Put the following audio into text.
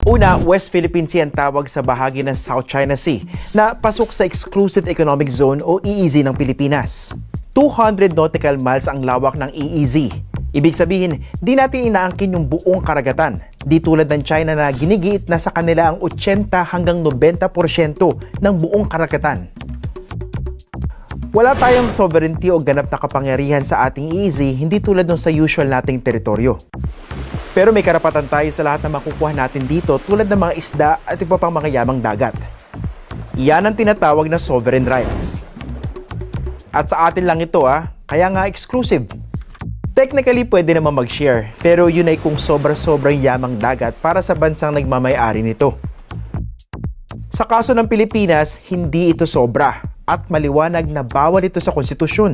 Una, West Philippine Sea ang tawag sa bahagi ng South China Sea na pasok sa Exclusive Economic Zone o EEZ ng Pilipinas. 200 nautical miles ang lawak ng EEZ. Ibig sabihin, di natin inaangkin yung buong karagatan. Di tulad ng China na ginigiit na sa kanila ang 80 hanggang 90% ng buong karagatan. Wala tayong sovereignty o ganap na kapangyarihan sa ating EEZ, hindi tulad ng sa usual nating teritoryo. Pero may karapatan tayo sa lahat na makukuha natin dito tulad ng mga isda at iba pang mga yamang dagat. Iyan ang tinatawag na sovereign rights. At sa atin lang ito kaya nga exclusive. Technically pwede naman mag-share, pero yun ay kung sobra-sobrang yamang dagat para sa bansang nagmamay-ari nito. Sa kaso ng Pilipinas, hindi ito sobra at maliwanag na bawal ito sa konstitusyon.